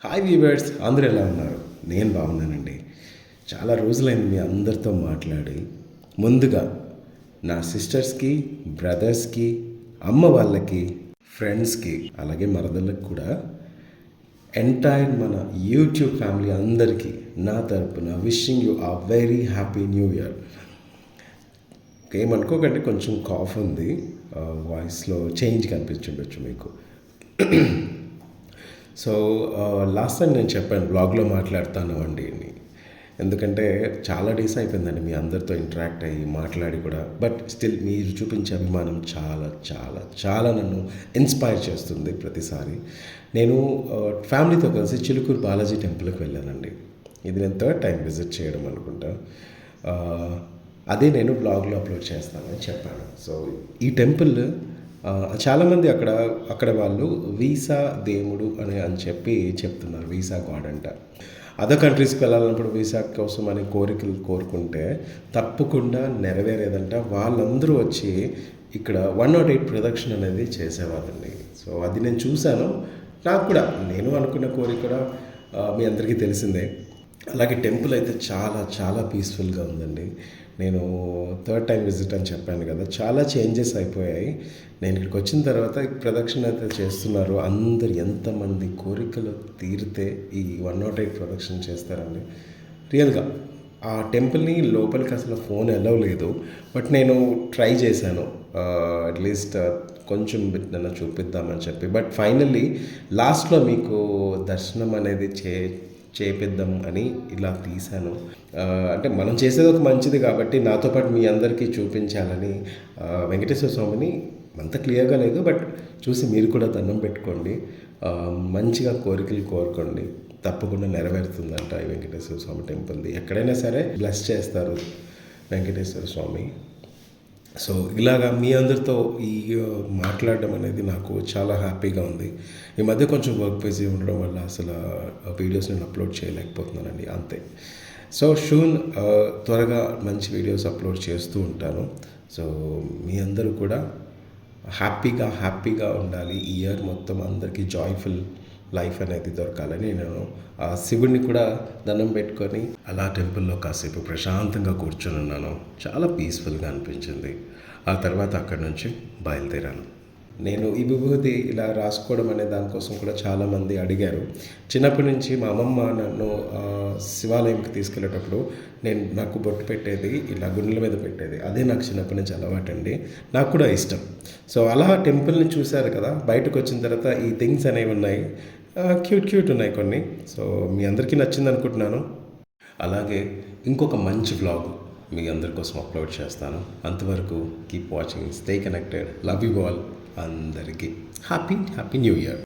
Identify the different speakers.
Speaker 1: Hi weavers, అందరూ ఎలా ఉన్నారు? నేను బాగున్నానండి. చాలా రోజులైంది మీ అందరితో మాట్లాడి. ముందుగా నా సిస్టర్స్కి, బ్రదర్స్కి, అమ్మ వాళ్ళకి, ఫ్రెండ్స్కి, అలాగే మరదళ్ళకి కూడా ఎంటైర్ మన యూట్యూబ్ ఫ్యామిలీ అందరికీ నా తరపున విషింగ్ యూ ఆ వెరీ హ్యాపీ న్యూ ఇయర్. ఏమనుకోకండి, కొంచెం కాఫ్ ఉంది, వాయిస్లో చేంజ్ కనిపించుండొచ్చు మీకు. సో లాస్ట్ టైం నేను చెప్పాను బ్లాగ్లో మాట్లాడతాను అండి అని. ఎందుకంటే చాలా డేస్ అయిపోయిందండి మీ అందరితో ఇంటరాక్ట్ అయ్యి మాట్లాడి కూడా. బట్ స్టిల్ మీరు చూపించే అభిమానం చాలా చాలా చాలా నన్ను ఇన్స్పైర్ చేస్తుంది ప్రతిసారి. నేను ఫ్యామిలీతో కలిసి చిలుకూరు బాలాజీ టెంపుల్కి వెళ్ళానండి. ఇది నేను థర్డ్ టైం విజిట్ చేయడం అనుకుంటా. అదే నేను బ్లాగ్లో అప్లోడ్ చేస్తానని చెప్పాను. సో ఈ టెంపుల్ చాలామంది అక్కడ వాళ్ళు వీసా దేవుడు అని చెప్పి చెప్తున్నారు. వీసా గాడ్ అంట. అదర్ కంట్రీస్కి వెళ్ళాలన్నప్పుడు వీసా కోసం అనే కోరికలు కోరుకుంటే తప్పకుండా నెరవేరేదంట. వాళ్ళందరూ వచ్చి ఇక్కడ 108 ప్రదక్షిణ అనేది చేసేవాళ్ళండి. సో అది నేను చూశాను. నాకు కూడా నేను అనుకున్న కోరిక కూడా మీ అందరికీ తెలిసిందే. అలాగే టెంపుల్ అయితే చాలా చాలా పీస్ఫుల్గా ఉందండి. నేను థర్డ్ టైం విజిట్ అని చెప్పాను కదా, చాలా చేంజెస్ అయిపోయాయి. నేను ఇక్కడికి వచ్చిన తర్వాత ప్రదక్షిణ అయితే చేస్తున్నారు. అందరు ఎంతమంది కోరికలు తీరితే ఈ 108 ప్రదక్షిణ చేస్తారండి. రియల్గా ఆ టెంపుల్ని లోపలికి అసలు ఫోన్ అలౌ లేదు. బట్ నేను ట్రై చేశాను అట్లీస్ట్ కొంచెం నన్ను చూపిద్దామని చెప్పి. బట్ ఫైనల్లీ లాస్ట్లో మీకు దర్శనం అనేది చేపిద్దాం అని ఇలా తీశాను. అంటే మనం చేసేది ఒక మంచిది కాబట్టి నాతో పాటు మీ అందరికీ చూపించాలని వెంకటేశ్వర స్వామిని అంత క్లియర్గా లేదు, బట్ చూసి మీరు కూడా దండం పెట్టుకోండి. మంచిగా కోరికలు కోరుకోండి, తప్పకుండా నెరవేరుతుందంట ఈ వెంకటేశ్వర స్వామి టెంపుల్ది. ఎక్కడైనా సరే బ్లెస్ చేస్తారు వెంకటేశ్వర స్వామి. సో ఇలాగా మీ అందరితో ఈ మాట్లాడడం అనేది నాకు చాలా హ్యాపీగా ఉంది. ఈ మధ్య కొంచెం వర్క్ బిజీ ఉండడం వల్ల అసలు వీడియోస్ నేను అప్లోడ్ చేయలేకపోతున్నానండి, అంతే. సో షూన్ త్వరగా మంచి వీడియోస్ అప్లోడ్ చేస్తూ ఉంటాను. సో మీ అందరూ కూడా హ్యాపీగా ఉండాలి. ఈ ఇయర్ మొత్తం అందరికీ జాయ్ఫుల్ లైఫ్ అనేది దొరకాలని నేను ఆ శివుడిని కూడా దండం పెట్టుకొని అలా టెంపుల్లో కాసేపు ప్రశాంతంగా కూర్చొని ఉన్నాను. చాలా పీస్ఫుల్గా అనిపించింది. ఆ తర్వాత అక్కడి నుంచి బయలుదేరాను. నేను ఈ విభూతి ఇలా రాసుకోవడం అనే దానికోసం కూడా చాలామంది అడిగారు. చిన్నప్పటి నుంచి మా అమ్మమ్మ నన్ను శివాలయంకి తీసుకెళ్ళేటప్పుడు నాకు బొట్టు పెట్టేది, ఇలా గుండెల మీద పెట్టేది. అదే నాకు చిన్నప్పటి నుంచి అలవాటండి. నాకు కూడా ఇష్టం. సో అలా టెంపుల్ని చూశారు కదా, బయటకు వచ్చిన తర్వాత ఈ థింగ్స్ అనేవి ఉన్నాయి. క్యూట్ ఉన్నాయి కొన్ని. సో మీ అందరికీ నచ్చింది అనుకుంటున్నాను. అలాగే ఇంకొక మంచి వ్లాగ్ మీ అందరి కోసం అప్లోడ్ చేస్తాను. అంతవరకు keep watching, stay connected, love you all. అందరికీ హ్యాపీ న్యూ ఇయర్.